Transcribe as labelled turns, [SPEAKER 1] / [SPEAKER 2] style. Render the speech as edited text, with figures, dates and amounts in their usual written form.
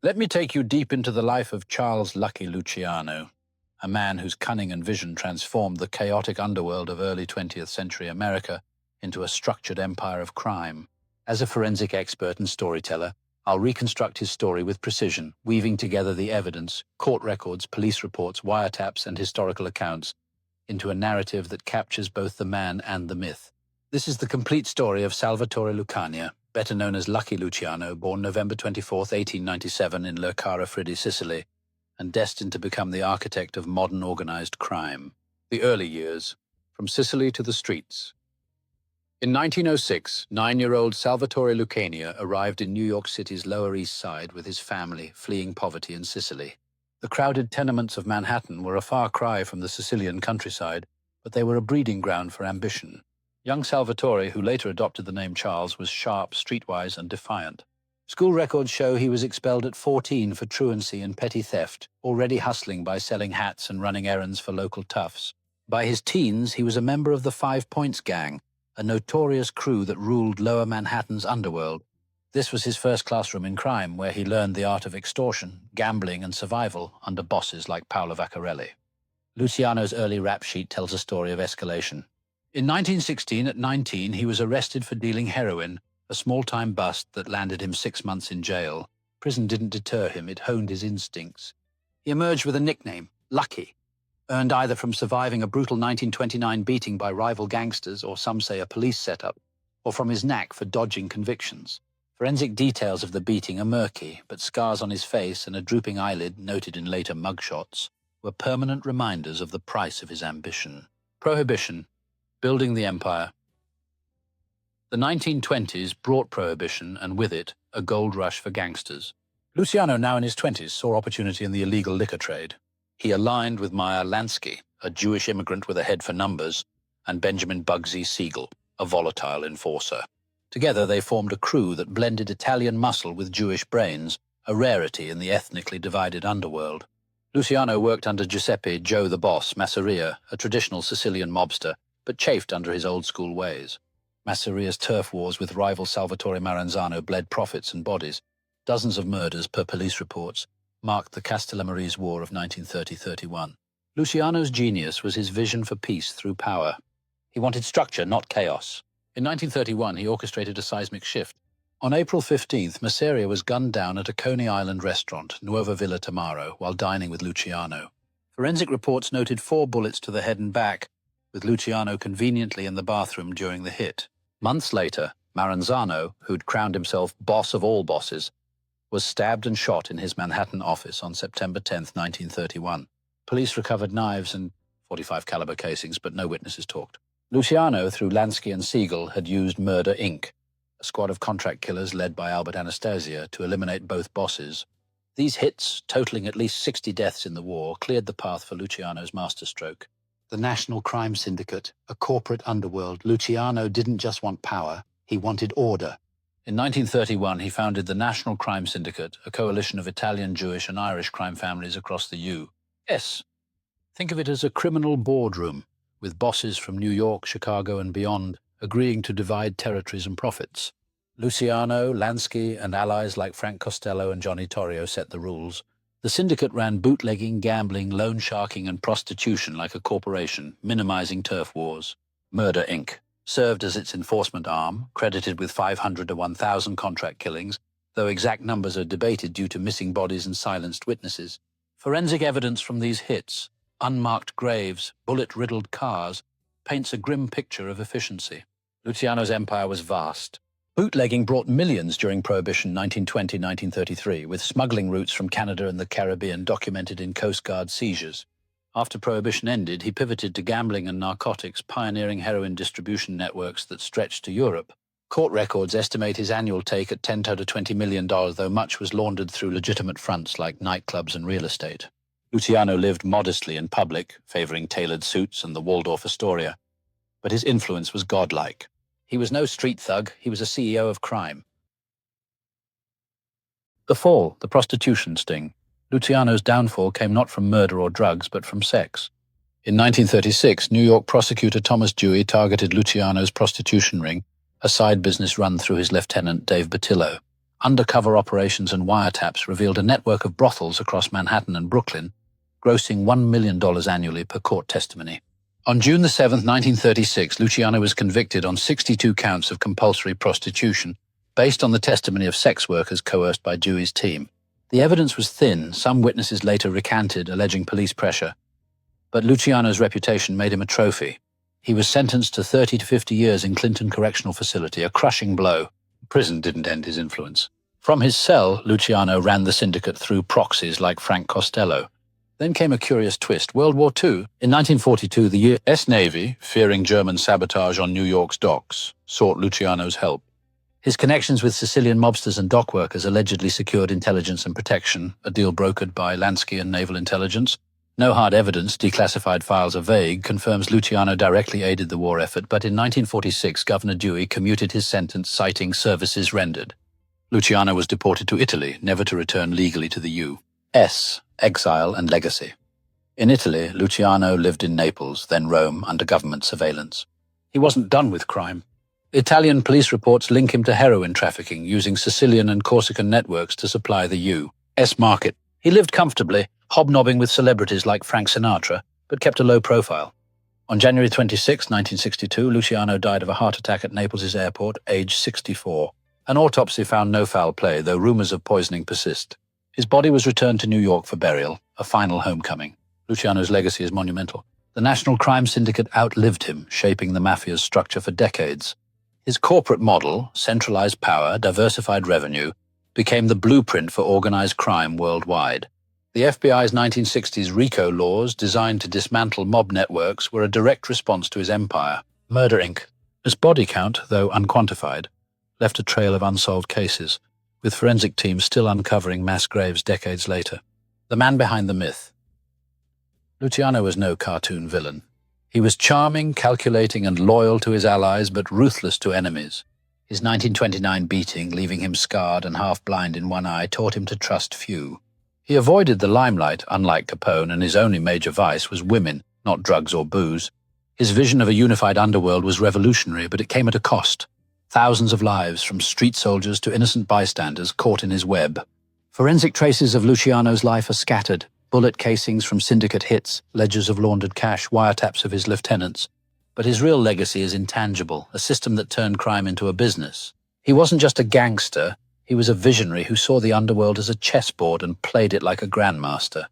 [SPEAKER 1] Let me take you deep into the life of Charles Lucky Luciano, a man whose cunning and vision transformed the chaotic underworld of early 20th century America into a structured empire of crime. As a forensic expert and storyteller, I'll reconstruct his story with precision, weaving together the evidence, court records, police reports, wiretaps, and historical accounts into a narrative that captures both the man and the myth. This is the complete story of Salvatore Lucania, better known as Lucky Luciano, born November 24, 1897 in Lercara, Sicily, and destined to become the architect of modern organized crime. The early years, from Sicily to the streets. In 1906, 9-year-old Salvatore Lucania arrived in New York City's Lower East Side with his family, fleeing poverty in Sicily. The crowded tenements of Manhattan were a far cry from the Sicilian countryside, but they were a breeding ground for ambition. Young Salvatore, who later adopted the name Charles, was sharp, streetwise, and defiant. School records show he was expelled at 14 for truancy and petty theft, already hustling by selling hats and running errands for local toughs. By his teens, he was a member of the 5 Points Gang, a notorious crew that ruled Lower Manhattan's underworld. This was his first classroom in crime, where he learned the art of extortion, gambling, and survival under bosses like Paolo Vaccarelli. Luciano's early rap sheet tells a story of escalation. In 1916, at 19, he was arrested for dealing heroin, a small-time bust that landed him 6 months in jail. Prison didn't deter him, it honed his instincts. He emerged with a nickname, Lucky, earned either from surviving a brutal 1929 beating by rival gangsters, or some say a police setup, or from his knack for dodging convictions. Forensic details of the beating are murky, but scars on his face and a drooping eyelid, noted in later mugshots, were permanent reminders of the price of his ambition. Prohibition, building the empire. The 1920s brought prohibition, and with it, a gold rush for gangsters. Luciano, now in his 20s, saw opportunity in the illegal liquor trade. He aligned with Meyer Lansky, a Jewish immigrant with a head for numbers, and Benjamin Bugsy Siegel, a volatile enforcer. Together they formed a crew that blended Italian muscle with Jewish brains, a rarity in the ethnically divided underworld. Luciano worked under Giuseppe Joe the Boss Masseria, a traditional Sicilian mobster, but chafed under his old-school ways. Masseria's turf wars with rival Salvatore Maranzano bled profits and bodies. Dozens of murders, per police reports, marked the Castellammarese War of 1930-31. Luciano's genius was his vision for peace through power. He wanted structure, not chaos. In 1931, he orchestrated a seismic shift. On April 15th, Masseria was gunned down at a Coney Island restaurant, Nuova Villa Tamaro, while dining with Luciano. Forensic reports noted 4 bullets to the head and back, with Luciano conveniently in the bathroom during the hit. Months later, Maranzano, who'd crowned himself boss of all bosses, was stabbed and shot in his Manhattan office on September 10, 1931. Police recovered knives and .45 caliber casings, but no witnesses talked. Luciano, through Lansky and Siegel, had used Murder, Inc., a squad of contract killers led by Albert Anastasia, to eliminate both bosses. These hits, totaling at least 60 deaths in the war, cleared the path for Luciano's masterstroke. The National Crime Syndicate, a corporate underworld, Luciano didn't just want power, he wanted order. In 1931, he founded the National Crime Syndicate, a coalition of Italian, Jewish, and Irish crime families across the U.S. Think of it as a criminal boardroom, with bosses from New York, Chicago, and beyond agreeing to divide territories and profits. Luciano, Lansky, and allies like Frank Costello and Johnny Torrio set the rules. The syndicate ran bootlegging, gambling, loan sharking, and prostitution like a corporation, minimizing turf wars. Murder, Inc. served as its enforcement arm, credited with 500 to 1,000 contract killings, though exact numbers are debated due to missing bodies and silenced witnesses. Forensic evidence from these hits, unmarked graves, bullet-riddled cars, paints a grim picture of efficiency. Luciano's empire was vast. Bootlegging brought millions during Prohibition 1920-1933, with smuggling routes from Canada and the Caribbean documented in Coast Guard seizures. After Prohibition ended, he pivoted to gambling and narcotics, pioneering heroin distribution networks that stretched to Europe. Court records estimate his annual take at $10 to $20 million, though much was laundered through legitimate fronts like nightclubs and real estate. Luciano lived modestly in public, favoring tailored suits and the Waldorf Astoria, but his influence was godlike. He was no street thug, he was a CEO of crime. The fall, the prostitution sting. Luciano's downfall came not from murder or drugs, but from sex. In 1936, New York prosecutor Thomas Dewey targeted Luciano's prostitution ring, a side business run through his lieutenant Dave Batillo. Undercover operations and wiretaps revealed a network of brothels across Manhattan and Brooklyn, grossing $1 million annually per court testimony. On June 7, 1936, Luciano was convicted on 62 counts of compulsory prostitution, based on the testimony of sex workers coerced by Dewey's team. The evidence was thin. Some witnesses later recanted, alleging police pressure. But Luciano's reputation made him a trophy. He was sentenced to 30 to 50 years in Clinton Correctional Facility, a crushing blow. Prison didn't end his influence. From his cell, Luciano ran the syndicate through proxies like Frank Costello. Then came a curious twist. World War II. In 1942, the U.S. Navy, fearing German sabotage on New York's docks, sought Luciano's help. His connections with Sicilian mobsters and dock workers allegedly secured intelligence and protection, a deal brokered by Lansky and Naval Intelligence. No hard evidence, declassified files are vague, confirms Luciano directly aided the war effort, but in 1946, Governor Dewey commuted his sentence, citing services rendered. Luciano was deported to Italy, never to return legally to the U.S. Exile and legacy. In Italy, Luciano lived in Naples, then Rome, under government surveillance. He wasn't done with crime. Italian police reports link him to heroin trafficking, using Sicilian and Corsican networks to supply the U.S. market. He lived comfortably, hobnobbing with celebrities like Frank Sinatra, but kept a low profile. On January 26, 1962, Luciano died of a heart attack at Naples' airport, aged 64. An autopsy found no foul play, though rumors of poisoning persist. His body was returned to New York for burial, a final homecoming. Luciano's legacy is monumental. The National Crime Syndicate outlived him, shaping the Mafia's structure for decades. His corporate model, centralized power, diversified revenue, became the blueprint for organized crime worldwide. The FBI's 1960s RICO laws, designed to dismantle mob networks, were a direct response to his empire. Murder, Inc. His body count, though unquantified, left a trail of unsolved cases, with forensic teams still uncovering mass graves decades later. The man behind the myth. Luciano was no cartoon villain. He was charming, calculating, and loyal to his allies, but ruthless to enemies. His 1929 beating, leaving him scarred and half-blind in one eye, taught him to trust few. He avoided the limelight, unlike Capone, and his only major vice was women, not drugs or booze. His vision of a unified underworld was revolutionary, but it came at a cost. Thousands of lives, from street soldiers to innocent bystanders, caught in his web. Forensic traces of Luciano's life are scattered. Bullet casings from syndicate hits, ledgers of laundered cash, wiretaps of his lieutenants. But his real legacy is intangible, a system that turned crime into a business. He wasn't just a gangster. He was a visionary who saw the underworld as a chessboard and played it like a grandmaster.